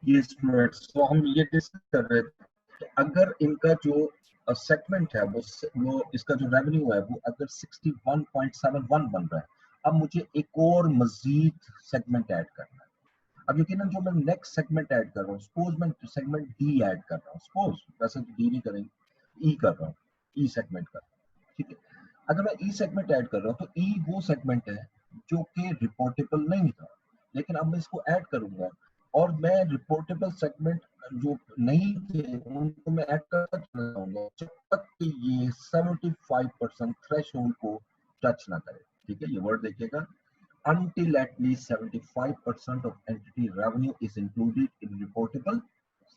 ये स्टूडेंट्स, तो हम ये डिस्कस कर रहे थे कि अगर इनका जो सेगमेंट है वो इसका जो रेवेन्यू है वो अगर 61.71 बन रहा है, अब मुझे एक और मजीद सेगमेंट ऐड करना है। अब यकीनन जो मैं नेक्स्ट सेगमेंट ऐड कर रहा हूँ, सपोज मैं सेगमेंट डी ऐड कर रहा हूँ, सपोज वैसे तो डी नहीं करेंगे, ई कर रहा हूँ, ई सेगमेंट कर रहा हूँ, ठीक है। अगर मैं ई सेगमेंट ऐड कर रहा हूँ तो ई वो सेगमेंट है जो कि रिपोर्टेबल नहीं था, लेकिन अब मैं इसको ऐड करूंगा और मैं रिपोर्टेबल सेगमेंट जो नहीं थे उनको मैं ऐड करता चला जाऊंगा जब तक कि ये 75% थ्रेशोल्ड को टच ना करे, ठीक है। ये वर्ड देखिएगा, until at least 75% of entity revenue is included in reportable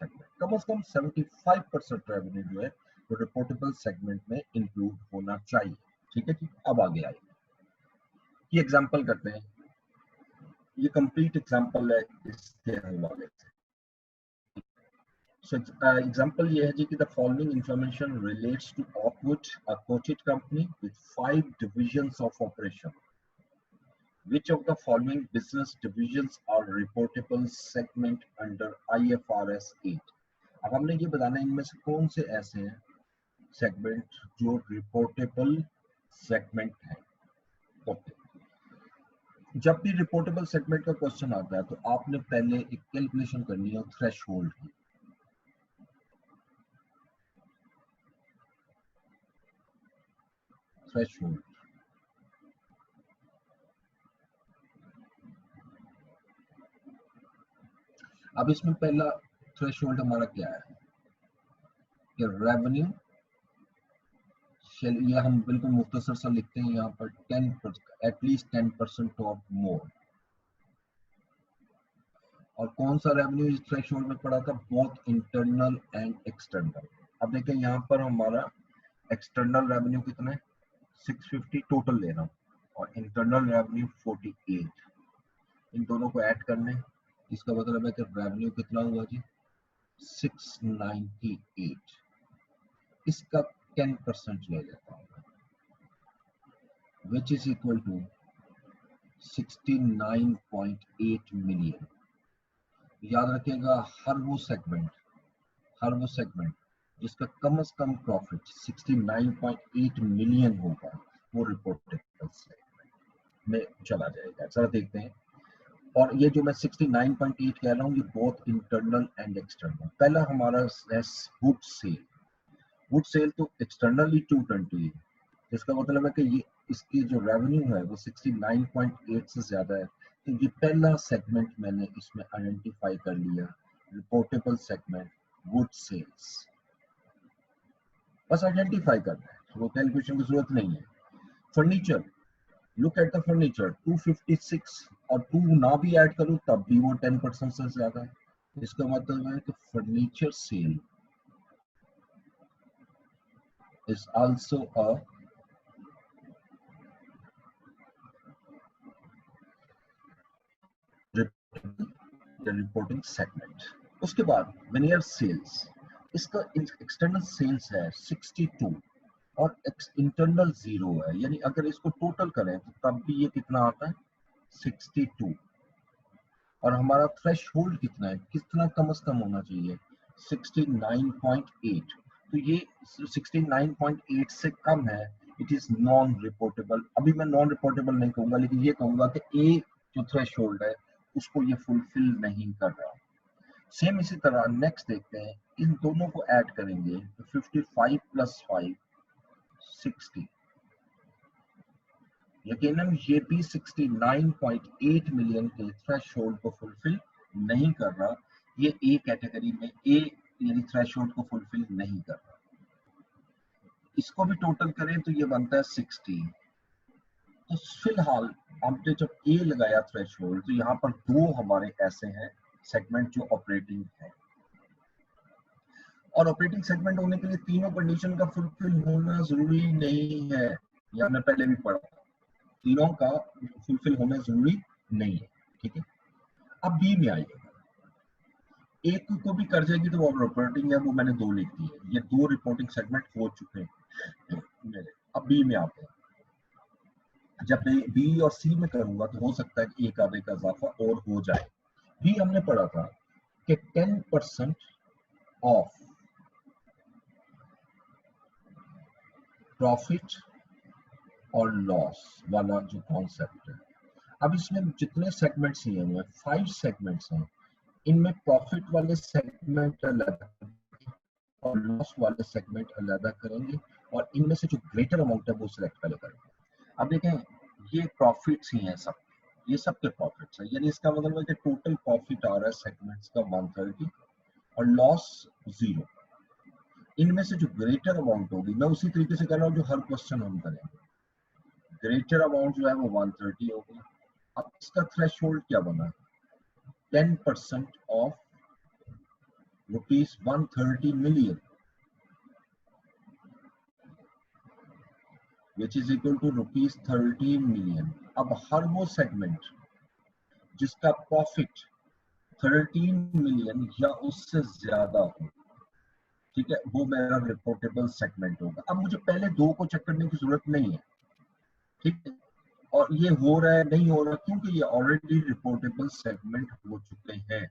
segment। कम से कम 75% रेवेन्यू जो है वो रिपोर्टेबल सेगमेंट में इंक्लूड होना चाहिए, ठीक है जी। अब आगे आइए, ये एग्जांपल करते हैं, ये कंप्लीट एग्जांपल है इसके हवाले से। So example ये है जी कि the following information relates to Oakwood, a quoted company with 5 divisions of operation. Which of the following business divisions are reportable segment under IFRS 8? अब हमने ये बताना है इनमें से कौन से ऐसे हैं सेगमेंट जो रिपोर्टेबल सेगमेंट है। ओके, जब भी रिपोर्टेबल सेगमेंट का क्वेश्चन आता है तो आपने पहले एक कैलकुलेशन करनी है थ्रेशोल्ड की। थ्रेशोल्ड, अब इसमें पहला थ्रेशोल्ड हमारा क्या है कि रेवेन्यू, चलिए हम बिल्कुल मुख्तसर सा लिखते हैं यहाँ पर 10%, एटलीस्ट 10% और मोर। और कौन सा रेवेन्यू इस थ्रेशोल्ड में पड़ा था, बोथ इंटरनल एंड एक्सटर्नल। अब देखें यहाँ पर हमारा एक्सटर्नल रेवेन्यू कितना है 650 टोटल ले रहा हूँ और इंटरनल रेवेन्यू 48, इन दोनों को ऐड करने, इसका मतलब है कि रेवेन्यू कितना हुआ जी 698, इसका 10% ले लेता हूँ which is equal to 69.8 million। याद रखिएगा हर वो सेगमेंट जिसका कम से कम प्रॉफिट 69.8 मिलियन होगा वो रिपोर्टेबल सेगमेंट में चला जाएगा। जरा देखते हैं, और ये जो मैं 69.8 कह रहा हूँ ये बोथ इंटरनल एंड एक्सटर्नल। पहला हमारा है वुड सेल तो एक्सटर्नली 220, जिसका मतलब है कि ये इसकी जो रेवेन्यू है वो 69.8 से ज्यादा है, तो ये पहला सेगमेंट मैंने इसमें आइडेंटिफाई कर लिया, रिपोर्टेबल सेगमेंट वुड सेल्स। बस आइडेंटिफाई करना है, तो वो कैलकुलेशन की जरूरत नहीं है। Furniture, look at the furniture 256 और 2 ना भी ऐड करूं तब भी वो 10% से ज्यादा है, इसका मतलब है कि furniture sale is also a reporting segment. उसके बाद वेनियर सेल्स, इसका एक्सटर्नल सेल्स है 62 और इंटरनल 0 है, यानी अगर इसको टोटल करें तो तब भी ये कितना आता है 62। और हमारा थ्रेशहोल्ड कितना है, कितना कम से कम होना चाहिए 69.8, तो ये 69.8 से कम है, इट इज नॉन रिपोर्टेबल। अभी मैं नॉन रिपोर्टेबल नहीं कहूंगा, लेकिन ये कहूंगा कि ए जो थ्रेशहोल्ड है उसको ये फुलफिल नहीं कर रहा। सेम इसी तरह नेक्स्ट देखते हैं, इन दोनों को ऐड करेंगे तो 55 + 5 60, यकीनन ये भी 69.8 मिलियन के थ्रेशहोल्ड को फुलफिल नहीं कर रहा। ये ए कैटेगरी में ए यानी थ्रेशहोल्ड को फुलफिल नहीं कर रहा। इसको भी टोटल करें तो ये बनता है 60। तो फिलहाल हमने जब ए लगाया थ्रेशहोल्ड तो यहाँ पर दो हमारे ऐसे हैं सेगमेंट जो ऑपरेटिंग है, और ऑपरेटिंग सेगमेंट होने के लिए तीनों कंडीशन का फुलफिल होना जरूरी नहीं है, ये हमने पहले भी पढ़ा, तीनों का फुलफिल होना जरूरी नहीं है, ठीक है। अब बी में आइएगा, एक को भी कर जाएगी तो वो रिपोर्टिंग है, वो मैंने 2 लिख दी है, ये 2 रिपोर्टिंग सेगमेंट हो चुके हैं मेरे। अब बी में आते हैं, जब बी और सी में करूंगा तो हो सकता है कि एक आधे का इजाफा और हो जाए। बी हमने पढ़ा था कि 10% ऑफ प्रॉफिट और लॉस वाला जो कॉन्सेप्ट है। अब इसमें जितने सेगमेंट्स लिए हुए हैं, 5 सेगमेंट्स हैं, इनमें प्रॉफिट वाले सेगमेंट अलग और लॉस वाले सेगमेंट अलग करेंगे और इनमें से जो ग्रेटर अमाउंट है वो सिलेक्ट पहले करेंगे। अब देखें ये प्रॉफिट्स ही हैं सब, ये सब के प्रॉफिट्स हैं, यानी इसका मतलब है कि टोटल प्रॉफिट आ रहा है सेगमेंट्स का 130 और लॉस 0। इनमें से जो ग्रेटर अमाउंट होगी, मैं उसी तरीके से कर रहा हूँ जो हर क्वेश्चन हम करेंगे, ग्रेटर अमाउंट जो है वो 130 होगी। अब इसका थ्रेशोल्ड क्या बना, 10% of ₹130 million, which is equal to ₹13 million। अब हर वो सेगमेंट जिसका प्रॉफिट 13 मिलियन या उससे ज्यादा हो, ठीक है, वो मेरा रिपोर्टेबल सेगमेंट होगा। अब मुझे पहले 2 को चेक करने की जरूरत नहीं है, ठीक है, और ये हो रहा है नहीं हो रहा क्योंकि ये ऑलरेडी रिपोर्टेबल सेगमेंट हो चुके हैं।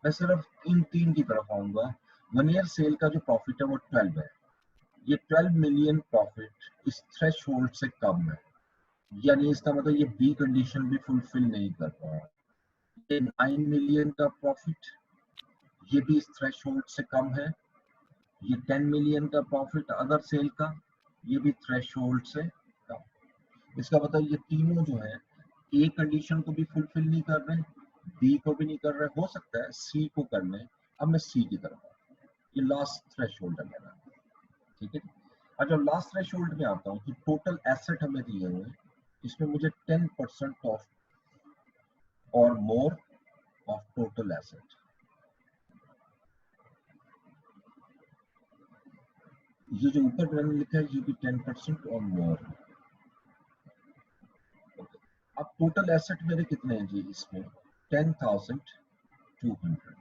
मैं सिर्फ इन 3 की तरफ आऊंगा। 1 ईयर सेल का जो प्रॉफिट है वो 12 है, ये 12 मिलियन प्रॉफिट इस थ्रेशोल्ड से कम है, यानी इसका मतलब ये बी कंडीशन भी फुलफिल नहीं कर रहा है। ये 9 मिलियन का प्रॉफिट, ये भी इस थ्रेशोल्ड से कम है। ये 10 मिलियन का प्रॉफिट अदर सेल का, ये भी थ्रेशोल्ड से कम। इसका मतलब ये तीनों जो है ए कंडीशन को भी फुलफिल नहीं कर रहे, बी को भी नहीं कर रहे, हो सकता है सी को कर लें। अब मैं सी की तरफ आता हूँ, ये लास्ट थ्रेशोल्ड है मेरा, ठीक है। और जब लास्ट थ्रेशोल्ड में आता हूँ तो टोटल एसेट हमें दिए हुए हैं, इसमें मुझे 10% ऑफ और मोर ऑफ टोटल एसेट, ये जो ऊपर मैंने लिखा है ये भी 10% और मोर। अब टोटल एसेट मेरे कितने हैं जी, इसमें 10,200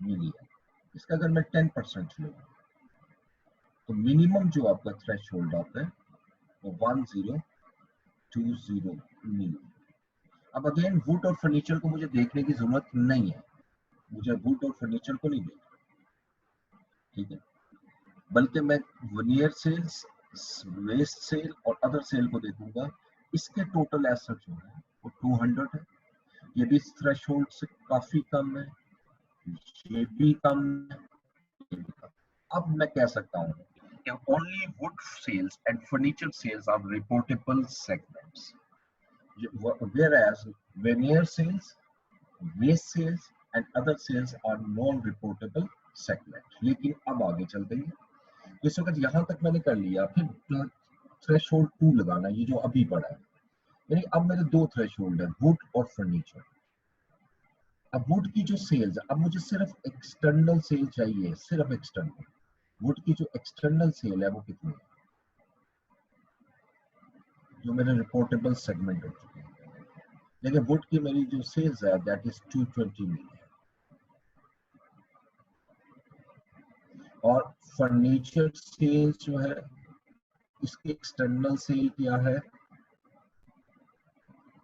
मिलियन। इसका अगर मैं 10% लूँ तो मिनिमम जो आपका थ्रेशोल्ड आता है वो 1020 मिलियन। अब अगेन वुड और फर्नीचर को मुझे देखने की जरूरत नहीं है, मुझे वुड और फर्नीचर को नहीं देखना, ठीक है, बल्कि मैं वनियर सेल्स, वेस्ट सेल और अदर सेल को देखूंगा। इसके टोटल एसेट जो है वो 200 है, ये भी थ्रेशोल्ड से काफी कम है, ये भी कम है, ये भी कम। अब मैं कह सकता हूँ कि only wood sales and furniture sales are reportable segments, whereas veneer sales, waste sales and other sales are non-reportable segment। लेकिन अब आगे चलते हैं, इस वक्त यहाँ तक मैंने कर लिया, फिर थ्रेशोल्ड 2 लगाना, ये जो अभी पड़ा है, यानी अब मेरे 2 थ्रेशोल्ड है, वुड और फर्नीचर। अब वुड की जो सेल्स, अब मुझे सिर्फ एक्सटर्नल सेल चाहिए, सिर्फ एक्सटर्नल। वुड की जो एक्सटर्नल सेल है वो कितनी है, जो मेरे रिपोर्टेबल सेगमेंट हो चुके हैं। देखिए वुड की मेरी जो सेल्स है दैट इज 220 मिलियन, और फर्नीचर सेल्स जो है इसकी एक्सटर्नल सेल क्या है,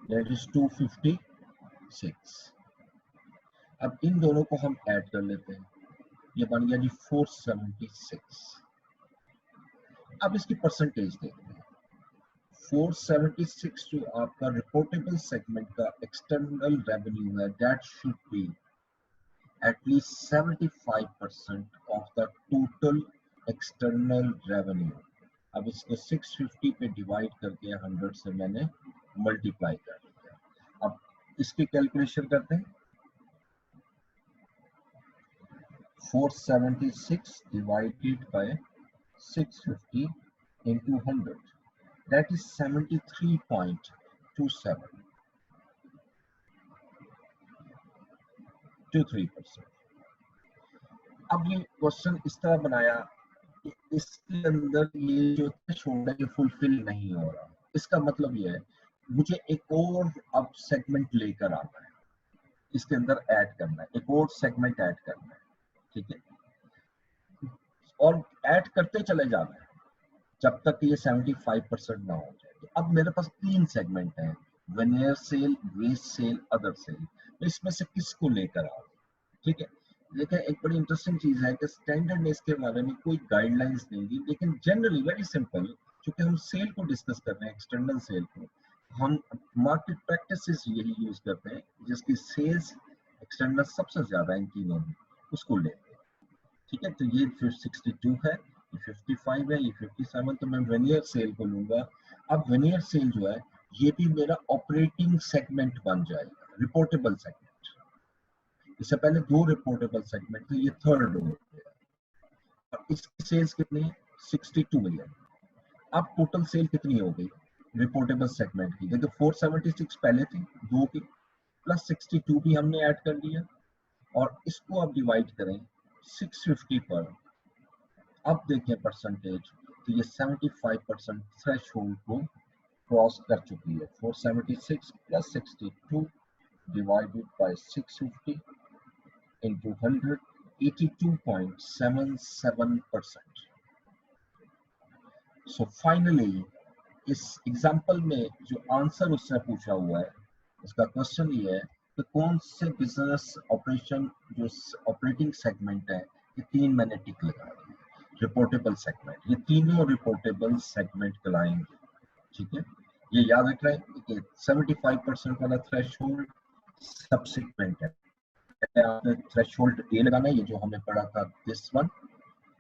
दैट इज 256। अब इन दोनों को हम ऐड कर लेते हैं, ये बन गया जी 476। अब इसकी परसेंटेज देखते हैं। 476 जो आपका रिपोर्टेबल सेगमेंट का एक्सटर्नल रेवेन्यू है, that should be at least 75% of the total external revenue। अब इसको 650 पे डिवाइड करके 100 से मैंने मल्टीप्लाई कर दिया। अब इसकी कैलकुलेशन करते हैं, 476 divided by 650 into 100, that is 73.23%। अब ये क्वेश्चन इस तरह बनाया कि इसके अंदर ये जो थ्रेशोल्ड है ये फुलफिल नहीं हो रहा, इसका मतलब ये है मुझे एक और अब सेगमेंट लेकर आना है, इसके अंदर ऐड करना है, एक और सेगमेंट ऐड करना है, ठीक है, और ऐड करते चले जाना है जब तक ये 75% ना हो जाए। तो अब मेरे पास 3 सेगमेंट हैं, veneer sale, waste sale, other sale, तो इसमें से किसको लेकर आओ, ठीक है। लेकिन एक बड़ी इंटरेस्टिंग चीज है कि स्टैंडर्ड ने इसके बारे में कोई गाइडलाइंस नहीं दी, लेकिन जनरली वेरी सिंपल, क्योंकि हम सेल को डिस्कस कर रहे हैं, एक्सटर्नल सेल को, हम मार्केट प्रैक्टिसेस यही यूज करते हैं जिसकी सेल्स एक्सटर्नल सबसे ज्यादा इन तीनों में, उसको लेते हैं। ठीक है, तो ये 62 है, ये 55 है, ये 57, तो मैं वेनियर सेल को लूंगा। अब वेनियर सेल जो है ये भी मेरा ऑपरेटिंग सेगमेंट बन जाएगा, रिपोर्टेबल सेगमेंट। इससे पहले दो रिपोर्टेबल सेगमेंट थे, ये थर्ड हो गया। और इसकी सेल्स कितनी है? 62 मिलियन। अब टोटल सेल कितनी हो गई रिपोर्टेबल सेगमेंट की? देखिए 476 पहले थी, दो की, प्लस 62 भी हमने ऐड कर लिया, और इसको आप डिवाइड करें 650 पर, अब देखें परसेंटेज, तो ये 75% थ्रेश होल्ड को क्रॉस कर चुकी है। 476 plus 62 divided by 650 into 100, 82.77%. So finally, इस एग्जाम्पल में जो आंसर उससे पूछा हुआ है, उसका क्वेश्चन ये है कि कौन से बिजनेस ऑपरेशन जो ऑपरेटिंग सेगमेंट है, ये तीन मैंने टिक लगा दिए, रिपोर्टेबल सेगमेंट, ये तीनों रिपोर्टेबल सेगमेंट कहलाएंगे। ठीक है, ये याद रख रहे हैं कि 75% वाला थ्रेशोल्ड सब्सिक्वेंट है, आपने थ्रेशोल्ड ए लगाना है, ये जो हमें पढ़ा था दिस वन,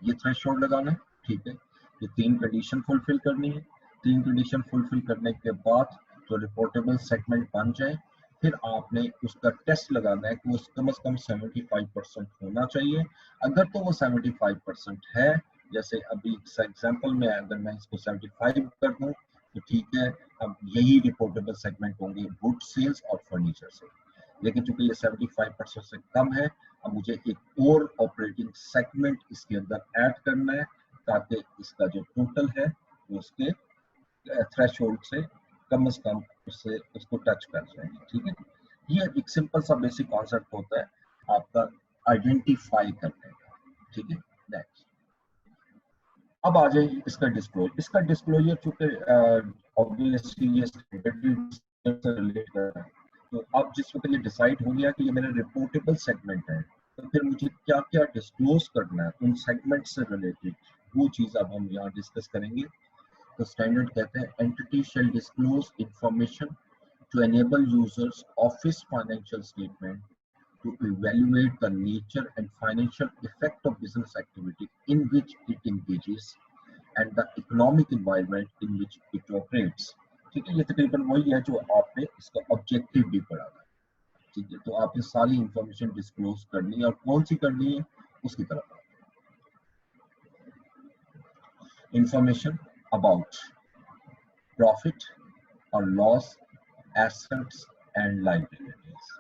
ये थ्रेशोल्ड लगाना है। ठीक है, ये तीन कंडीशन फुलफिल करनी है, तीन कंडीशन फुलफिल करने के बाद जो रिपोर्टेबल सेगमेंट बन जाए, फिर आपने उसका टेस्ट लगाना है कि वो कम से कम 75% होना चाहिए। अगर तो वो 75% है, जैसे अभी एग्जाम्पल में अगर मैं इसको 75 कर दूं तो ठीक है, अब यही रिपोर्टेबल सेगमेंट होंगे, वुड सेल्स और फर्नीचर सेल्स। लेकिन चूंकि ये 75% से कम है, अब मुझे एक और ऑपरेटिंग सेगमेंट इसके अंदर ऐड करना है, ताकि इसका जो टोटल है वो उसके थ्रेशोल्ड से कम उससे उसको टच कर जाए। ठीक है, ये एक सिंपल सा बेसिक कॉन्सेप्ट होता है आपका आइडेंटिफाई करने का। ठीक है, नेक्स्ट, अब आ जाए इसका डिस्क्लोजर। इसका डिस्क्लोजर चूंकि ऑब्वियसली ये स्टैंडर्ड से रिलेट कर रहा है, तो अब जिस वक्त ये डिसाइड हो गया कि ये मेरा रिपोर्टेबल सेगमेंट है, तो फिर मुझे क्या क्या डिस्क्लोज करना है उन सेगमेंट से रिलेटेड, वो चीज अब हम यहाँ डिस्कस करेंगे। तो स्टैंडर्ड कहते हैं entity shall disclose information to enable users of its financial statement to evaluate the nature and financial effect of business activity in which it engages and the economic environment in which it operates। ठीक है, ये तकरीबन वही है जो आपने इसका objective भी पढ़ा था। ठीक है, तो आपने सारी इंफॉर्मेशन डिस्क्लोज करनी है, और कौन सी करनी है उसकी तरफ information about profit or loss, assets and liabilities.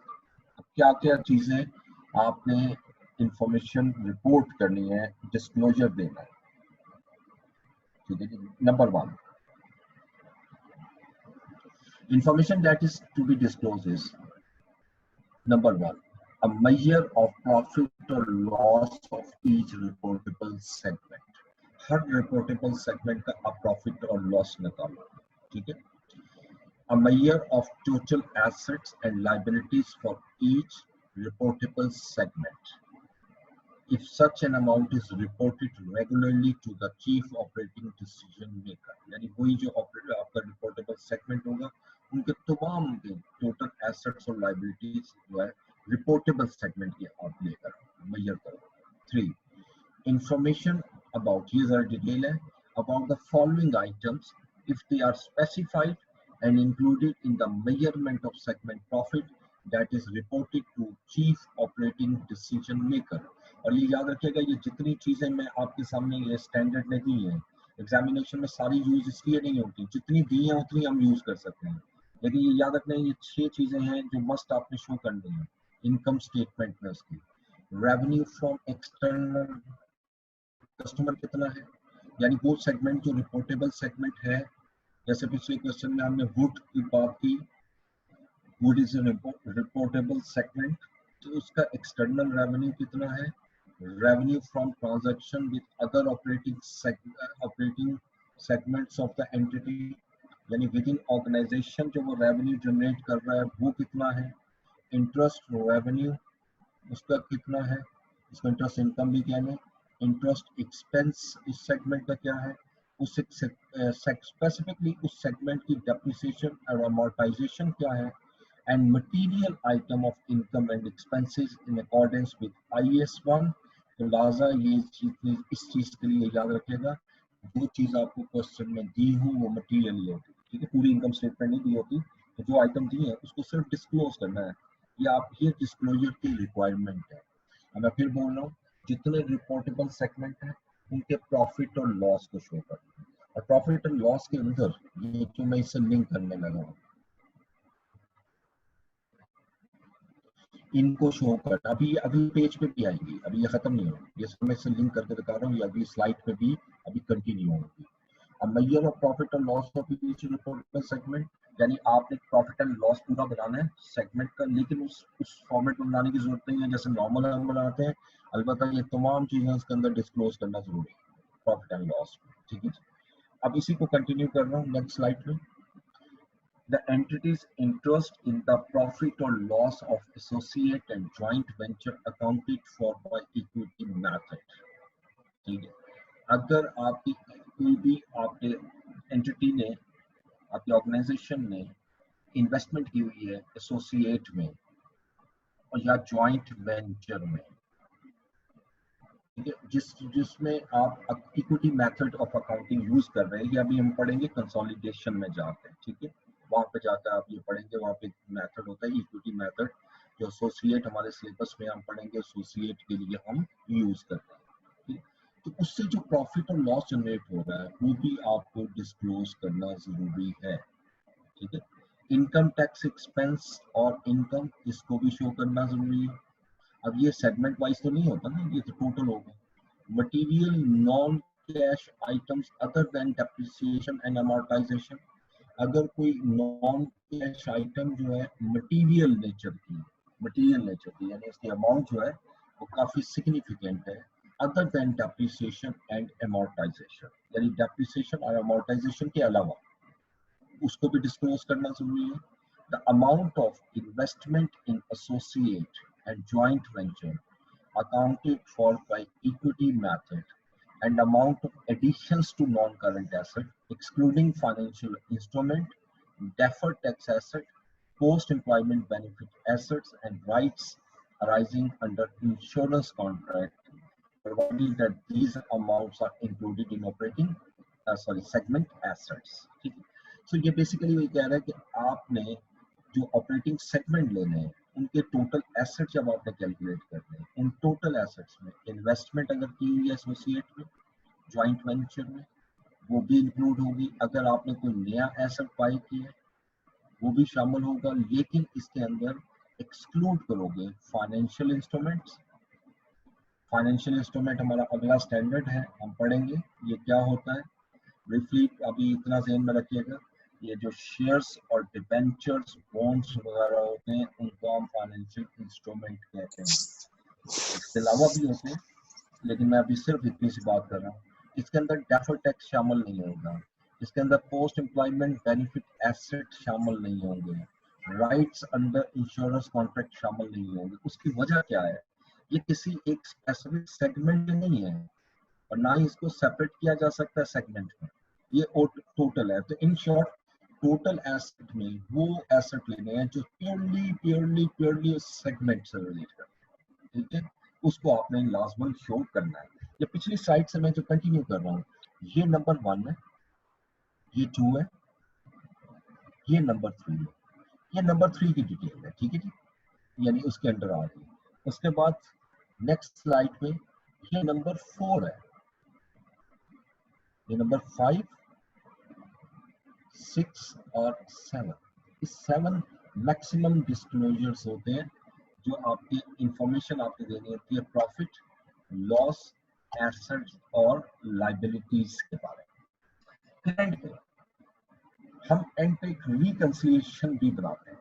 क्या क्या चीजें आपने इंफॉर्मेशन रिपोर्ट करनी है, डिस्क्लोजर देना है। ठीक है, number one, information that is to be disclose is number one, a measure of profit or loss of each reportable segment। Her reportable segment का आप प्रॉफिट और लॉस निकालो। ठीक है, a measure of total assets and liabilities for each reportable segment if such an amount is reported regularly to the chief operating decision maker। यानी वही जो operator आपका reportable segment होगा, उनके तमाम के टोटल एसेट्स और लायबिलिटीज जो है रिपोर्टेबल सेगमेंट की आप लेकर मेजर करो। 3, इंफॉर्मेशन अबाउट, ये जरा डिटेल है, about the following items if they are specified and included in the measurement of segment profit that is reported to chief operating decision maker। और ये याद रखिएगा, ये जितनी चीजें मैं आपके सामने ये स्टैंडर्ड नहीं है, एग्जामिनेशन में सारी यूज इसलिए नहीं होती, जितनी दी हैं उतनी हम यूज कर सकते हैं, लेकिन ये याद रखना है ये 6 चीजें हैं जो मस्ट आपने शो करनी है इनकम स्टेटमेंट में उसकी। रेवेन्यू फ्रॉम एक्सटर्नल कस्टमर कितना है, यानी वो सेगमेंट जो रिपोर्टेबल सेगमेंट है, जैसे पिछले क्वेश्चन में हमने वुड की बात की, वुड इज रिपोर्टेबल सेगमेंट, तो उसका एक्सटर्नल रेवेन्यू कितना है, revenue from transaction with other operating segments of the entity, यानी विद इन ऑर्गेनाइजेशन जो वो रेवेन्यू जनरेट कर रहा है वो कितना है, इंटरेस्ट रेवेन्यू उसका कितना है, इसको इंटरेस्ट इनकम भी कहने। इंटरेस्ट एक्सपेंस इस सेगमेंट का क्या है, उस स्पेसिफिकली उस सेगमेंट की डेप्रिसिएशन और अमोर्टाइजेशन क्या है, and material item of income and expenses in accordance with IAS 1। तो लाजा ये चीज इस चीज के लिए याद रखिएगा, जो चीज आपको क्वेश्चन में दी हो वो मटेरियल ही होती है, ठीक है, पूरी इनकम स्टेटमेंट नहीं दी होती, तो जो आइटम दी है उसको सिर्फ डिस्क्लोज करना है, ये आप ये डिस्क्लोजर की रिक्वायरमेंट है। अब मैं फिर बोल रहा हूँ, जितने रिपोर्टेबल सेगमेंट है उनके प्रॉफिट और लॉस को शो करना है, और प्रॉफिट और लॉस के अंदर ये जो मैं इसे लिंक करने लगा हूँ, इनको शो कर, अभी पेज पे भी आएगी, अभी ये खत्म नहीं होगी, ये मैं इसे लिंक करके दिखा रहा हूँ, ये अभी स्लाइड पे भी अभी कंटिन्यू होगी। अब measure of profit or loss of each reportable segment, यानी आपने प्रॉफिट एंड लॉस पूरा बनाना है सेगमेंट का, लेकिन उस फॉर्मेट में बनाने की जरूरत नहीं है जैसे नॉर्मल हम बनाते हैं, अलबत्ता ये तमाम चीजें इसके अंदर डिस्क्लोज करना जरूरी है प्रॉफिट एंड लॉस, ठीक है। अब इसी को कंटिन्यू कर रहा हूँ नेक्स्ट स्लाइड में। The entity's interest in the profit or loss of associate and joint venture accounted for by equity method, ठीक है। अगर आपकी कोई भी आपके एंटिटी ने, आपकी ऑर्गेनाइजेशन ने इन्वेस्टमेंट की हुई है एसोसिएट में और या जॉइंट वेंचर में, ठीक है, जिसमें आप equity method of accounting use कर रहे हैं, ये अभी हम पढ़ेंगे कंसोलिडेशन में जाते हैं, ठीक है, वहां पे जाकर आप ये पढ़ेंगे, वहां पे मेथड होता है इक्विटी मेथड, जो एसोसिएट हमारे सिलेबस में हम पढ़ेंगे, एसोसिएट के लिए हम यूज करते हैं, ठीक है? तो उससे जो प्रॉफिट और लॉस जनरेट हो रहा है वो भी आपको डिस्क्लोज करना जरूरी है, ठीक है। इनकम टैक्स एक्सपेंस और इनकम, इसको भी शो करना जरूरी है। अब ये सेगमेंट वाइज तो नहीं होता ना, ये तो टोटल होगा। Material non cash items other than depreciation and amortisation, अगर कोई नॉन कैश आइटम जो है मटेरियल नेचर की यानी इसकी अमाउंट जो है वो काफी सिग्निफिकेंट है, other than depreciation and amortisation, यानी डेप्रिसिएशन और अमोर्टाइजेशन के अलावा उसको भी डिस्क्लोज करना जरूरी है। The amount of investment in associate and joint venture accounted for by equity method, and amount of additions to non-current asset, excluding financial instrument, deferred tax asset, post-employment benefit assets, and rights arising under insurance contract, provided that these amounts are included in operating segment assets, ठीक है। सो ये basically ये कह रहा है कि आपने जो ऑपरेटिंग सेगमेंट लेने हैं उनके टोटल एसेट जब आपने कैलकुलेट करने हैं, उन टोटल एसेट्स में इन्वेस्टमेंट अगर की हुई है एसोसिएट में, जॉइंट वेंचर में, वो भी इंक्लूड होगी। अगर आपने कोई नया एसेट बाय किया है वो भी शामिल होगा, लेकिन इसके अंदर एक्सक्लूड करोगे फाइनेंशियल इंस्ट्रूमेंट्स। फाइनेंशियल इंस्ट्रूमेंट हमारा अगला स्टैंडर्ड है, हम पढ़ेंगे ये क्या होता है ब्रीफली, अभी इतना ध्यान में रखिएगा। ये जो शेयर्स और डिबेंचर्स बॉन्ड्स वगैरह होते हैं उनको हम फाइनेंशियल इंस्ट्रूमेंट कहते हैं, इसके अलावा भी होते हैं लेकिन मैं अभी सिर्फ इतनी सी बात कर रहा हूँ। इसके अंदर डेफर्ड टैक्स शामिल नहीं होगा, इसके अंदर पोस्ट एम्प्लॉयमेंट बेनिफिट एसेट शामिल नहीं होंगे, राइट्स अंडर इंश्योरेंस कॉन्ट्रैक्ट शामिल नहीं होंगे। उसकी वजह क्या है, ये किसी एक स्पेसिफिक सेगमेंट में नहीं है और ना ही इसको सेपरेट किया जा सकता है सेगमेंट में, ये टोटल है। तो इन शॉर्ट टोटल एसेट में वो एसेट लेने हैं जो प्योरली सेगमेंट से रिलेटेड है, ठीक है, उसको आपने लाजमन शो करना है। ये पिछली स्लाइड से मैं जो कंटिन्यू कर रहा हूँ, ये नंबर 1 है, ये 2 है, ये नंबर 3 है, ये नंबर 3 की डिटेल है, ठीक है जी, यानी उसके अंडर आ रही है। उसके बाद नेक्स्ट स्लाइड में ये नंबर 4 है, ये नंबर 5, 6 और 7, इस 7 मैक्सिमम डिस्क्लोजर्स होते हैं जो आपकी इंफॉर्मेशन आपको देनी होती है प्रॉफिट, लॉस, एसेट्स और लाइबिलिटीज के बारे में। हम एंड पे एक रिकंसिलिएशन भी बनाते हैं।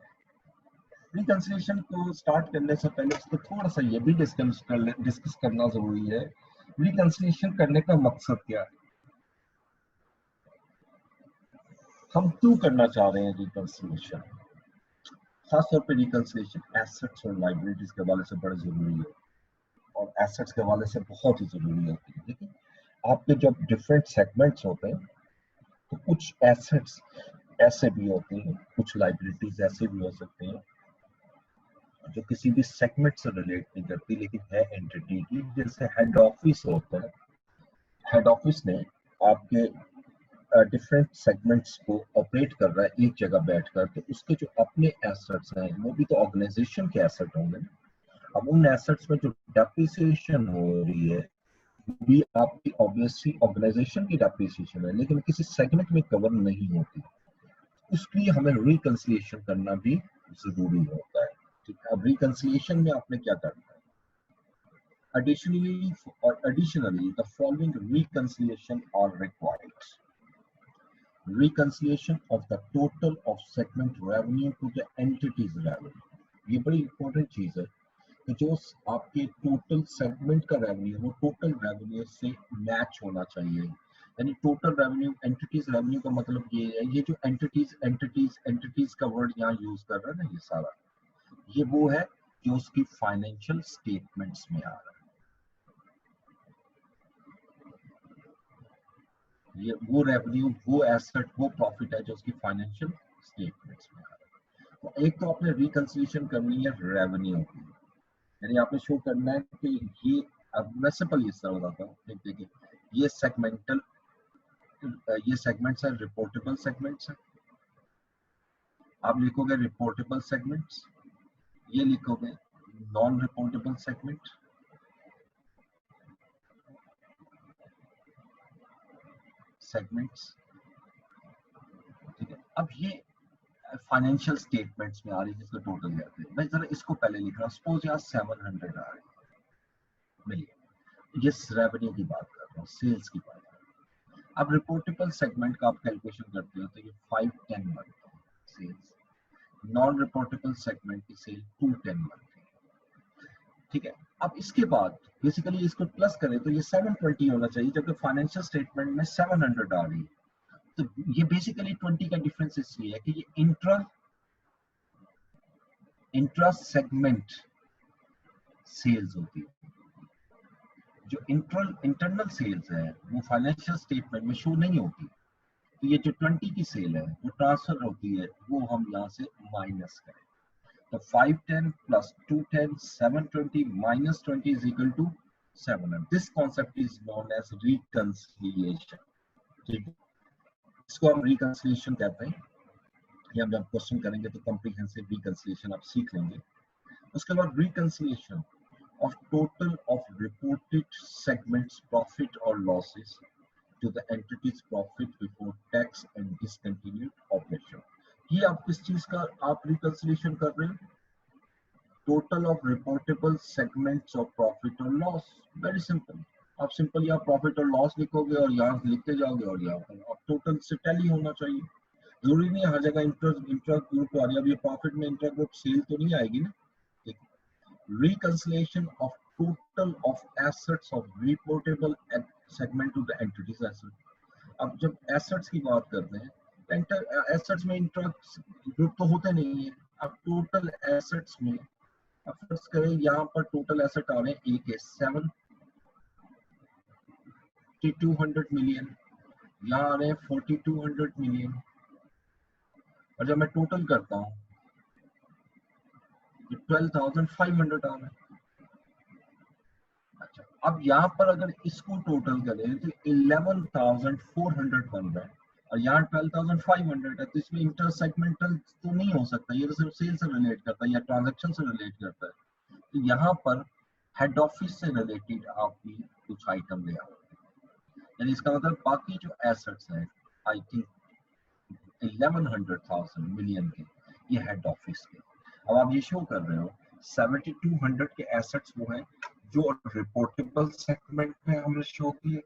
रिकंसिलिएशन को स्टार्ट करने से पहले उसको थोड़ा सा ये भी डिस्कस करना जरूरी है, रिकंसिलिएशन करने का मकसद क्या है, हम क्यों करना चाह रहे हैं रिकंसिलिएशन। खासतौर पर रिकंसिलिएशन एसेट्स और लाइबिलिटीज के हवाले से बड़ा जरूरी है और एसेट्स के हवाले से बहुत ही जरूरी होती है। देखिए आपके जब डिफरेंट सेगमेंट्स होते हैं तो कुछ एसेट्स ऐसे भी होते हैं, कुछ लाइबिलिटीज ऐसे भी हो सकते हैं जो किसी भी सेगमेंट से रिलेट नहीं करती लेकिन है एंटिटी की। जैसे हेड ऑफिस होता है, हेड ऑफिस ने आपके डिफरेंट सेगमेंट्स को ऑपरेट कर रहा है एक जगह बैठकर, तो उसके जो अपने एसेट्स हैं वो भी तो ऑर्गेनाइजेशन के एसेट होंगे ना। अब उन एसेट्स में जो डेप्रिसिएशन हो रही है वो भी आपकी ऑब्वियसली ऑर्गेनाइजेशन की डेप्रिसिएशन है, लेकिन किसी सेगमेंट में कवर नहीं होती। उसके लिए हमें रिकंसिलिएशन करना भी जरूरी होता है। ठीक है, अब रिकंसिलिएशन में आपने क्या करना है? Additionally, the following reconciliation are required. Reconciliation of the total of segment revenue to the entity's revenue. ये बड़ी इंपॉर्टेंट चीज है कि जो आपके टोटल सेगमेंट का रेवेन्यू वो टोटल रेवेन्यू से मैच होना चाहिए। यानी टोटल रेवेन्यू एंटिटीज रेवेन्यू का मतलब ये है, ये जो एंटिटीज का वर्ड यहाँ यूज कर रहा है ना, ये सारा ये वो है जो उसकी फाइनेंशियल स्टेटमेंट्स में आ रहा है। ये वो रेवेन्यू, वो एसेट, वो प्रॉफिट है जो उसकी फाइनेंशियल स्टेटमेंट्स में आ रहा है। तो एक तो आपने रिकंसिलिएशन करनी है रेवेन्यू की, यानी आपने शो करना है कि ये, अब मैं सिंपल इस तरह बताता हूँ। देखिए ये सेगमेंटल, ये सेगमेंट्स है, रिपोर्टेबल सेगमेंट्स है। आप लिखोगे रिपोर्टेबल सेगमेंट्स, ये लिखोगे नॉन रिपोर्टेबल सेगमेंट, सेगमेंट्स। ठीक है, अब ये फाइनेंशियल स्टेटमेंट्स में आ रही है जिसका टोटल कहते हैं। मैं जरा इसको पहले लिख रहा हूँ। सपोज यहाँ 700 आ रही है, ये रेवेन्यू की बात कर रहा हूँ, सेल्स की बात कर रहा हूँ। अब रिपोर्टेबल सेगमेंट का आप कैलकुलेशन करते हो तो ये 510 बनता है सेल्स। नॉन रिपोर्टेबल सेगमेंट की सेल 210 बनती है। ठीक है, अब इसके बाद बेसिकली इसको प्लस करें तो ये 720 होना चाहिए, जबकि फाइनेंशियल स्टेटमेंट में 700 आ रही है। तो ये बेसिकली 20 का डिफरेंस इसलिए है कि ये इंट्रा सेगमेंट सेल्स होती है। जो इंटरनल सेल्स है वो फाइनेंशियल स्टेटमेंट में शो नहीं होती। तो ये जो 20 की सेल है वो ट्रांसफर होती है, वो हम यहाँ से माइनस करें। तो 510 plus 210 720 minus 20 is equal to 700. This concept is known as reconciliation. ठीक है, इसको हम रिकंसिलिएशन कहते हैं। ये हम जब क्वेश्चन करेंगे तो कॉम्प्रिहेंसिव रिकंसिलिएशन आप सीख लेंगे। उसके बाद reconciliation of total of reported segments profit or losses to the entity's profit before tax and discontinued operation. ये आप किस चीज का आप रिकंसिलिएशन कर रहे हैं? Total of reportable segments of profit or loss. Very simple, आप सिंपल यहाँ प्रॉफिट और लॉस लिखोगे और यहाँ लिखते जाओगे और यहाँ पर आप टोटल से टैली होना चाहिए। जरूरी नहीं हर जगह इंट्रा ग्रुप आ रही है। अब ये प्रॉफिट में इंट्रा ग्रुप सेल तो नहीं आएगी ना। Reconciliation of total of assets of reportable segment to the entities asset. अब जब assets की बात करते हैं, assets में इंट्रा ग्रुप तो होते नहीं है। अब टोटल assets में अब फर्स्ट करें, यहाँ पर टोटल एसेट आ रहे हैं एक है 7200 मिलियन, यहाँ आ रहे हैं 4200 मिलियन, और जब मैं टोटल करता हूँ तो 12,500 आ रहा है। अच्छा, अब यहाँ पर अगर इसको टोटल करें तो 11,400 बन रहा है और यहाँ 12,500 है। तो इसमें इंटर सेगमेंटल तो नहीं हो सकता, ये तो सिर्फ सेल से रिलेट करता है या ट्रांजैक्शन से रिलेट करता है। तो यहाँ पर हेड ऑफिस से रिलेटेड आप भी कुछ आइटम ले आओ, यानी इसका मतलब बाकी जो एसेट्स हैं आई थिंक 1100,000 मिलियन के, ये हेड ऑफिस के। अब आप ये शो कर रहे हो 7200 के एसेट्स वो हैं जो रिपोर्टेबल सेगमेंट में हमने शो किए,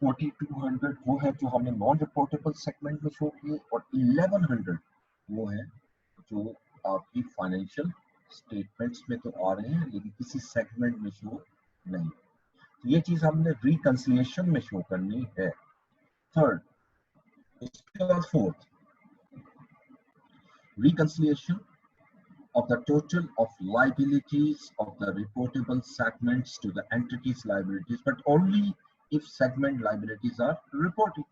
4200 वो है जो हमने नॉन रिपोर्टेबल सेगमेंट में शो किए, और 1100 वो है जो आपकी फाइनेंशियल स्टेटमेंट्स में तो आ रहे हैं लेकिन किसी सेगमेंट में शो नहीं। तो ये चीज हमने रिकंसिलिएशन में शो करनी है। थर्ड, उसके बाद fourth, reconciliation of the total of liabilities of the reportable segments to the entity's liabilities, but only if segment liabilities are reported.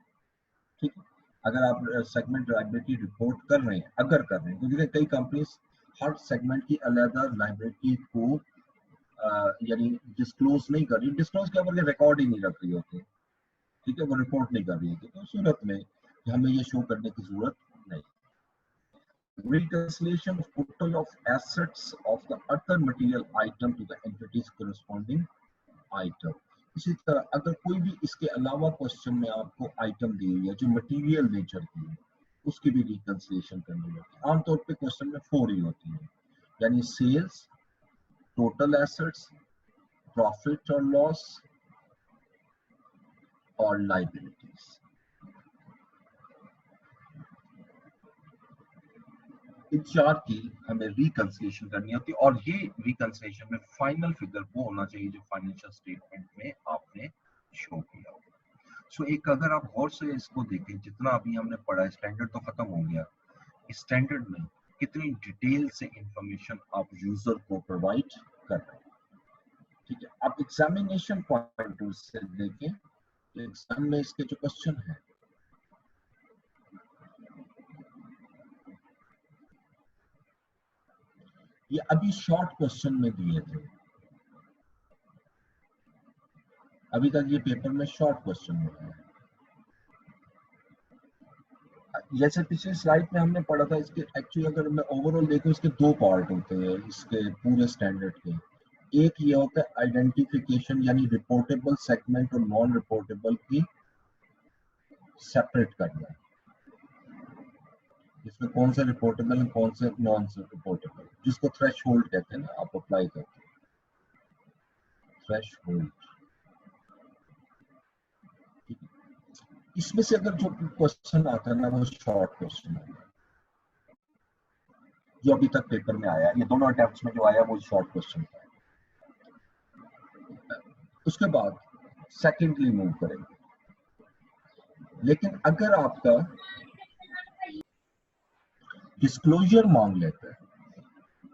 ठीक है, अगर आप सेगमेंट लाइबिलिटी रिपोर्ट कर रहे हैं, अगर कर रहे हैं, क्योंकि कई कंपनीज हर सेगमेंट की अलग लाइबिलिटी को यानी डिस्क्लोज नहीं कर रही, डिस्क्लोज क्या करके रिकॉर्ड ही नहीं रख रही होती, ठीक है, वो रिपोर्ट नहीं कर रही होती, तो सूरत में हमें ये शो करने की जरूरत नहीं। Reconciliation of total of assets of the other material item to the entity's corresponding item. इसी तरह अगर कोई भी इसके अलावा क्वेश्चन में आपको आइटम दी हुई है जो मटेरियल नेचर की है, उसकी भी रिकंसिलिएशन करनी होती है। आमतौर पे क्वेश्चन में 4 ही होती है, यानी sales, total assets, profit or loss और लाइबिलिटीज। इन 4 की हमें रिकंसिलिएशन करनी होती है, और ये रिकंसिलिएशन में फाइनल फिगर वो होना चाहिए जो फाइनेंशियल स्टेटमेंट में आपने शो किया हो। सो एक अगर आप गौर से इसको देखें, जितना अभी हमने पढ़ा, स्टैंडर्ड तो खत्म हो गया, स्टैंडर्ड में कितनी डिटेल से इंफॉर्मेशन आप यूजर को प्रोवाइड कर रहे हैं, ठीक है। आप एग्जामिनेशन पॉइंट से देखें, एग्जाम में इसके जो क्वेश्चन है, ये अभी शॉर्ट क्वेश्चन में दिए थे, अभी तक ये पेपर में शॉर्ट क्वेश्चन हो रहा है। जैसे पिछली स्लाइड में हमने पढ़ा था, इसके एक्चुअली अगर मैं ओवरऑल देखूं, इसके 2 पार्ट होते हैं इसके पूरे स्टैंडर्ड के। एक ये होता है आइडेंटिफिकेशन, यानी रिपोर्टेबल सेगमेंट और नॉन रिपोर्टेबल की सेपरेट करना, इसमें कौन से रिपोर्टेबल है कौन से नॉन रिपोर्टेबल, जिसको थ्रेशहोल्ड कहते हैं ना, आप अप्लाई करते हैं थ्रेशहोल्ड। इसमें से अगर जो क्वेश्चन आता है ना, वो शॉर्ट क्वेश्चन है, जो अभी तक पेपर में आया, ये दोनों अटेम्प्ट्स में जो आया वो शॉर्ट क्वेश्चन है। उसके बाद सेकेंडली मूव करेंगे। लेकिन अगर आपका डिस्क्लोजर मांग लेता है,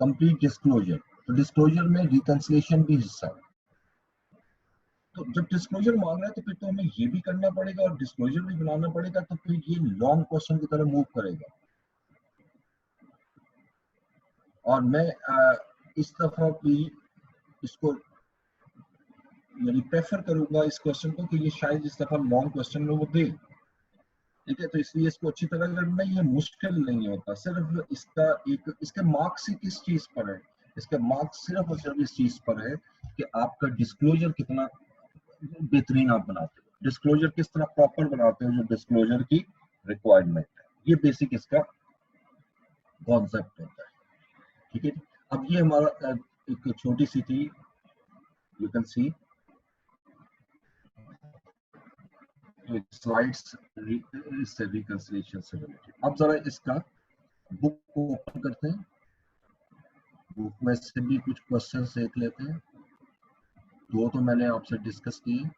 कंप्लीट डिस्क्लोजर, तो डिस्क्लोजर में रिकंसिलिएशन भी हिस्सा है। तो जब डिस्क्लोजर मांग रहा है तो फिर तो हमें ये भी करना पड़ेगा और डिस्क्लोजर भी बनाना पड़ेगा, तो फिर ये लॉन्ग क्वेश्चन की तरह मूव करेगा। और मैं इस दफा भी इसको यानी प्रेफर करूंगा इस क्वेश्चन को कि ये शायद इस दफा लॉन्ग क्वेश्चन में वो दे, ठीक है। तो इसलिए इसको अच्छी तरह करना, ये मुश्किल नहीं होता, सिर्फ इसका एक, इसके मार्क्स ही किस चीज पर है, इसके मार्क्स सिर्फ और सिर्फ इस चीज पर है कि आपका डिस्क्लोजर कितना बेहतरीन आप बनाते हो, डिस्क्लोजर किस तरह प्रॉपर बनाते हो, जो डिस्क्लोजर की रिक्वायरमेंट है, ये बेसिक इसका कॉन्सेप्ट होता है, ठीक है। अब ये हमारा एक छोटी सी थी, यू कैन सी स्लाइड्स इससे रिकंसिलिएशन से रिलेटेड। अब जरा इसका बुक को ओपन करते हैं, बुक में से भी कुछ क्वेश्चंस देख लेते हैं। 2 तो मैंने आपसे डिस्कस किए।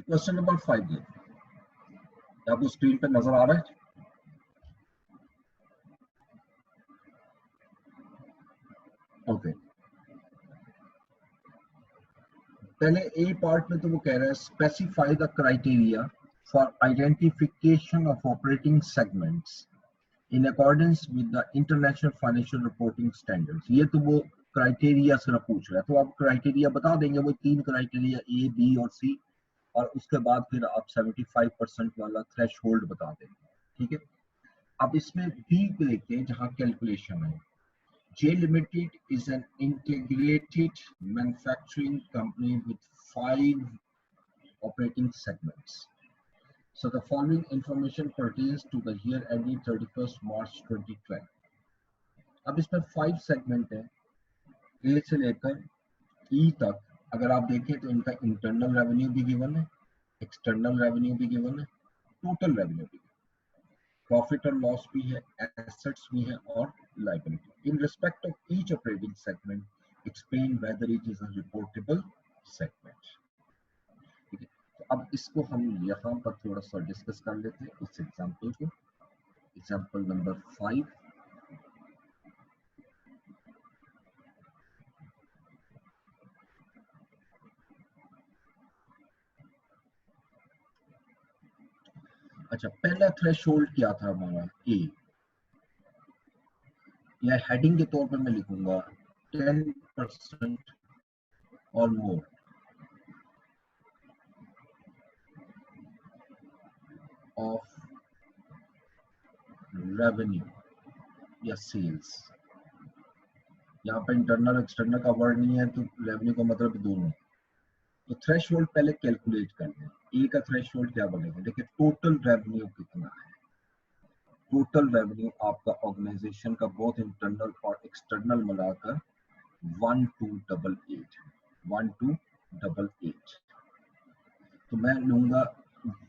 क्वेश्चन नंबर 5 ये आपको स्क्रीन पर नजर आ रहा है? ओके, पहले ए पार्ट में तो वो कह रहा है specify the criteria for identification of operating segments in accordance with the international financial reporting standards. ये तो वो क्राइटेरिया सिर्फ पूछ रहा है, तो आप क्राइटेरिया बता देंगे, वो 3 क्राइटेरिया ए, बी और सी, और उसके बाद फिर आप 75% वाला थ्रेशहोल्ड बता देंगे, ठीक है। अब इसमें बी पे देखते हैं जहां कैलकुलेशन है। J Limited is an integrated manufacturing company with 5 operating segments. So the following information pertains to the year ending 31st March 2012. अब इसमें 5 सेगमेंट है, ए से लेकर ई तक। अगर आप देखें तो इनका इंटरनल रेवेन्यू भी गिवन है, एक्सटर्नल रेवेन्यू भी गिवन है, टोटल रेवेन्यू भी, प्रॉफिट और लॉस भी है, एसेट्स भी है और liability. In respect of each operating segment explain whether it is a reportable segment. ठीक है, तो अब इसको हम यहाँ पर थोड़ा सा डिस्कस कर लेते हैं इस एग्जांपल को। Example number 5। अच्छा, पहला थ्रेशोल्ड क्या था हमारा, ए, या हेडिंग के तौर पर मैं लिखूंगा 10% और मोर ऑफ रेवेन्यू या सेल्स। यहाँ पे इंटरनल एक्सटर्नल का वर्ड नहीं है तो रेवेन्यू का मतलब दोनों। तो थ्रेशोल्ड पहले कैलकुलेट कर लें। ए का थ्रेशोल्ड क्या बनेगा, देखिए टोटल रेवेन्यू कितना है। टोटल रेवेन्यू आपका ऑर्गेनाइजेशन का बोथ इंटरनल और एक्सटर्नल मिलाकर 1288 1288। तो मैं लूंगा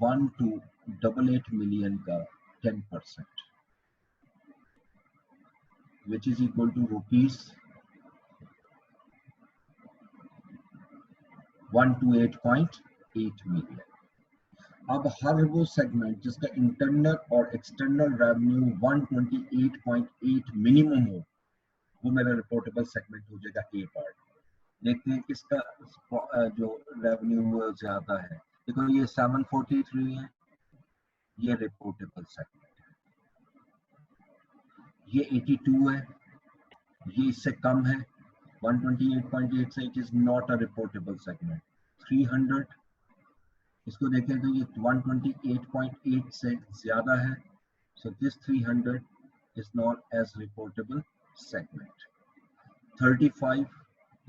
1288 मिलियन का 10%, which is equal to rupees 128.8 million. अब हर वो सेगमेंट जिसका इंटरनल और एक्सटर्नल रेवेन्यू 128.8 मिनिमम हो, वो मेरा रिपोर्टेबल सेगमेंट हो जाएगा ए पार्ट। देखते हैं किसका जो रेवेन्यू ज्यादा है। देखो ये 743 है, ये रिपोर्टेबल सेगमेंट है। ये 82 है, ये इससे कम है 128.8 से, it is not a reportable segment. 300, इसको देखें तो ये 128.8 से ज्यादा है, so this 300 is not as reportable segment. 35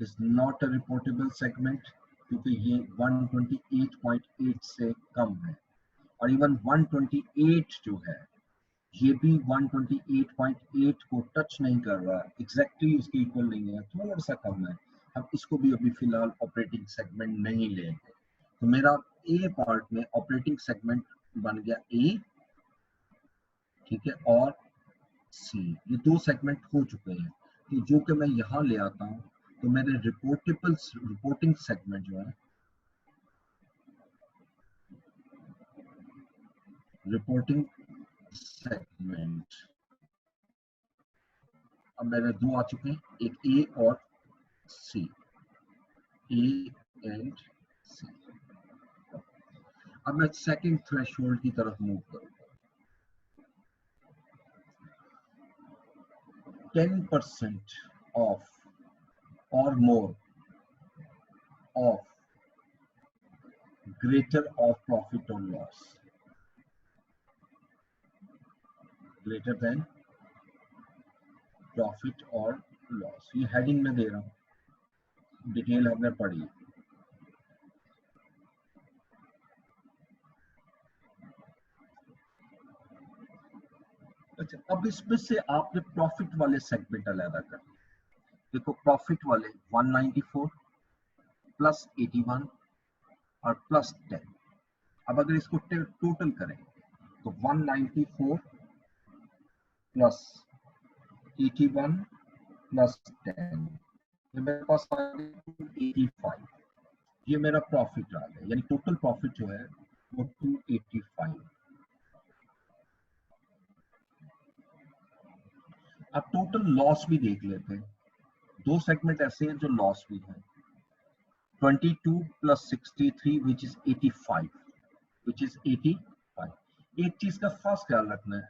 is not a reportable segment क्योंकि ये 128.8 से कम है, और इवन 128 जो है ये भी 128.8 को टच नहीं कर रहा, एग्जैक्टली उसके इक्वल नहीं है, थोड़ा सा कम है। अब इसको भी अभी फिलहाल ऑपरेटिंग सेगमेंट नहीं लेंगे। तो मेरा ए पार्ट में ऑपरेटिंग सेगमेंट बन गया ए, ठीक है, और सी, ये दो सेगमेंट हो चुके हैं। तो जो कि मैं यहाँ ले आता हूँ, तो मेरे रिपोर्टिंग सेगमेंट जो है, रिपोर्टिंग सेगमेंट अब मेरे दो आ चुके हैं, एक ए और सी, ए एंड सी। अब मैं सेकंड थ्रेशोल्ड की तरफ मूव करूंगा। 10% ऑफ और more of greater of profit or loss, greater than profit or loss. ये हेडिंग में दे रहा हूँ, डिटेल हमने पढ़ी। अच्छा, अब इसमें से आपने प्रॉफिट वाले सेगमेंट अलग कर, देखो प्रॉफिट वाले 194 प्लस 81 और प्लस 10। अब अगर इसको टोटल करें तो 194 प्लस 81 प्लस 10, ये मेरे पास आ गया 85। ये मेरा प्रॉफिट आ गया, यानी टोटल प्रॉफिट जो है वो 285। अब टोटल लॉस भी देख लेते हैं। दो सेगमेंट ऐसे हैं जो लॉस भी है, 22 plus 63 which is 85, which is 85। एक चीज का खास ख्याल रखना है,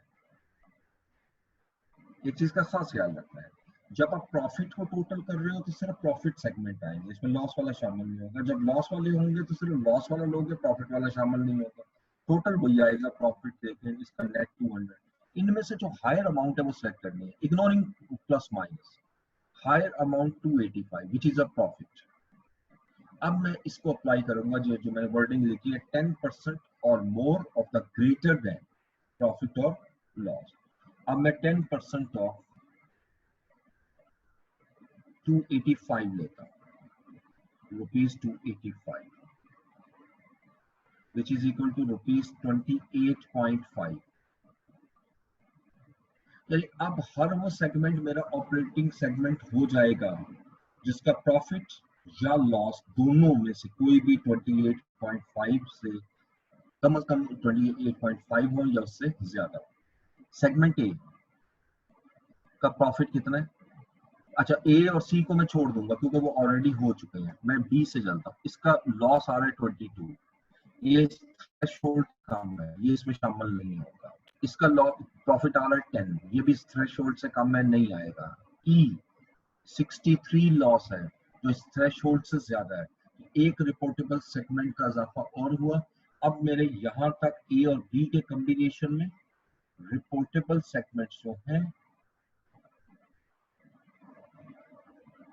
एक चीज का खास ख्याल रखना है, जब आप प्रॉफिट को टोटल कर रहे हो तो सिर्फ प्रॉफिट सेगमेंट आएंगे, इसमें लॉस वाला शामिल नहीं होगा। जब लॉस वाले होंगे तो सिर्फ लॉस वाला लोगे, प्रॉफिट वाला शामिल नहीं होगा। टोटल वही आएगा, प्रॉफिट देखें इसका नेट 200। इनमें से जो हायर अमाउंट है वो सेलेक्ट करनी है, ignoring plus minus. Higher amount 285 which is a profit. अब मैं इसको अप्लाई करूंगा, जो जो मैंने वर्डिंग लिखी है, 10% or more of the greater than profit or loss. अब मैं 10% ऑफ 285 लेता हूँ, rupees 285। Which is equal to ₹28.5। यानी अब हर वो सेगमेंट मेरा ऑपरेटिंग सेगमेंट हो जाएगा जिसका प्रॉफिट या लॉस दोनों में से कोई भी 28.5 से कम 28.5 हो या उससे ज्यादा। सेगमेंट ए का प्रॉफिट कितना है? अच्छा, ए और सी को मैं छोड़ दूंगा क्योंकि वो ऑलरेडी हो चुके हैं, मैं बी से चलता हूँ। इसका लॉस आ रहा है 22, ये थ्रेशोल्ड कम है, ये इसमें शामिल नहीं होगा। इसका प्रॉफिट आ रहा है 10, ये भी थ्रेशोल्ड से कम है, नहीं आएगा। ई 63 लॉस है जो इस थ्रेशोल्ड से ज्यादा है। एक रिपोर्टेबल सेगमेंट का इजाफा और हुआ। अब मेरे यहाँ तक ए और बी के कॉम्बिनेशन में रिपोर्टेबल सेगमेंट्स जो हैं,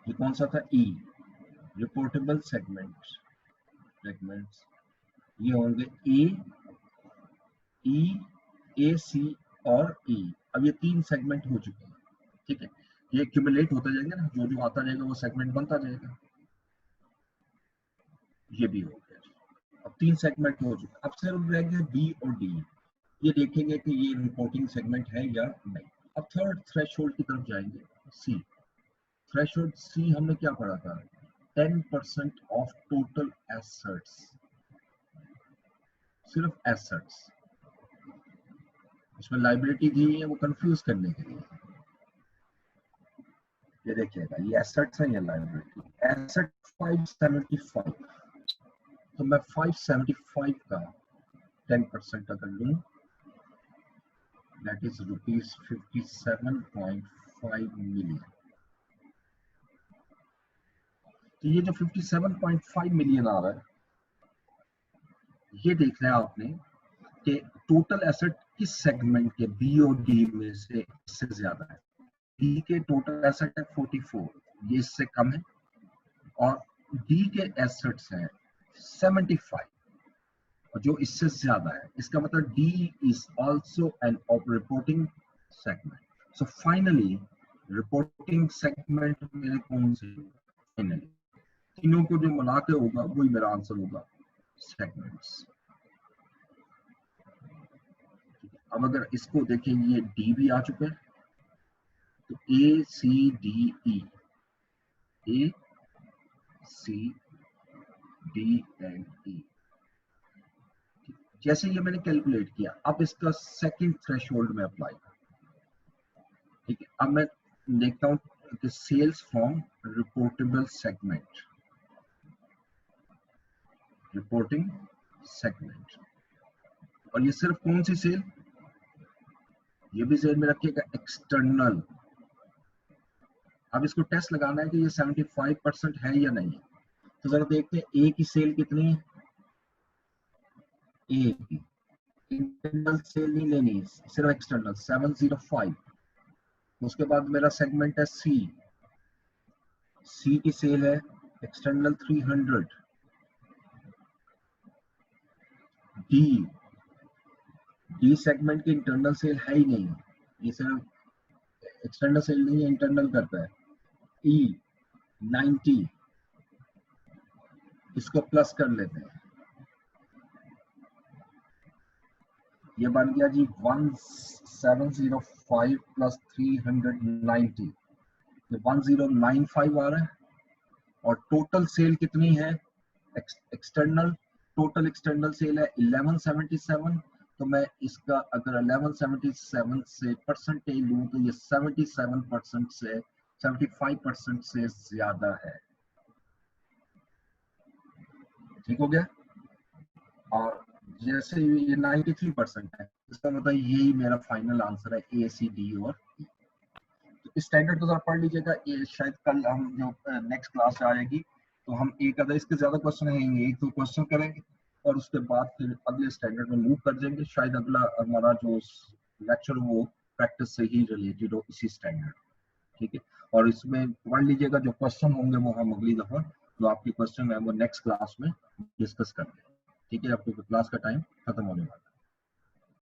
ये कौन सा था? ई। रिपोर्टेबल सेगमेंट्स ये होंगे ए सी और ई। अब ये 3 सेगमेंट हो चुके हैं, ठीक है। ये एक्यूमुलेट होता जाएगा ना, जो जो आता जाएगा वो सेगमेंट बनता जाएगा। ये भी हो गया, अब 3 सेगमेंट हो चुके। अब सिर्फ रह गया बी और डी। ये देखेंगे कि ये रिपोर्टिंग सेगमेंट है या नहीं। अब थर्ड थ्रेशोल्ड की तरफ जाएंगे, सी। थ्रेशोल्ड सी हमने क्या पढ़ा था? 10% ऑफ टोटल एसेट्स, सिर्फ एसेट्स। इसमें लाइबिलिटी दी है वो कंफ्यूज करने के लिए। ये देखिएगा, ये एसेट्स है या लाइबिलिटी। एसेट 575, तो मैं 575 का 10% अगर लूं, दैट इज ₹57.5 मिलियन। तो ये जो 57.5 मिलियन आ रहा है, ये देखना है आपने कि टोटल एसेट किस सेगमेंट के बी और डी में से इससे ज्यादा है। बी के टोटल एसेट है 44, ये इससे कम है, और डी के एसेट्स हैं 75 और जो इससे ज्यादा है। इसका मतलब D is also an reporting segment. So finally reporting segment मेरे कौन से? फाइनली तीनों को जो मिला के होगा वही मेरा आंसर होगा, सेगमेंट्स। अब अगर इसको देखेंगे, ये डी भी आ चुके हैं, तो A C D E, A C D and E. जैसे ये मैंने कैलकुलेट किया, अब इसका सेकंड थ्रेशोल्ड में अप्लाई, ठीक है। अब मैं देखता हूं कि sales from reportable segment, reporting segment, और ये सिर्फ कौन सी सेल? ये भी सेल में रखिएगा, एक्सटर्नल। अब इसको टेस्ट लगाना है कि ये 75% है या नहीं है। तो जरा देखते हैं ए की सेल कितनी है। ए की इंटरनल सेल नहीं लेनी, सिर्फ एक्सटर्नल 705। उसके बाद मेरा सेगमेंट है सी, सी की सेल है एक्सटर्नल 300। डी, डी सेगमेंट की इंटरनल सेल है ही नहीं, ये सिर्फ एक्सटर्नल सेल नहीं है, इंटरनल करता है। ई 90, इसको प्लस कर लेते हैं, ये बन गया जी 1705 प्लस 390, ये 1095 आ रहा है। और टोटल सेल कितनी है? एक्सटर्नल, टोटल एक्सटर्नल सेल है 1177। तो मैं इसका अगर 1177 से परसेंटेज लूं तो ये 77% से 75% से ज्यादा है, ठीक हो गया। और जैसे ये 93% है, इसका मतलब यही मेरा फाइनल आंसर है, ए सी डी और ई। तो स्टैंडर्ड तो जरा पढ़ लीजिएगा, ये शायद कल हम जो नेक्स्ट क्लास आएगी तो हम एक अदर इसके ज्यादा क्वेश्चन रहेंगे, एक तो क्वेश्चन करेंगे और उसके बाद फिर अगले स्टैंडर्ड में मूव कर जाएंगे। शायद अगला हमारा जो लेक्चर वो प्रैक्टिस से ही रिलेटेड हो, इसी स्टैंडर्ड, ठीक है। और इसमें पढ़ लीजिएगा, जो क्वेश्चन होंगे वो हम अगली दफा जो आपके क्वेश्चन है वो नेक्स्ट क्लास में डिस्कस करेंगे, ठीक है। आपके क्लास का टाइम खत्म होने वाला है।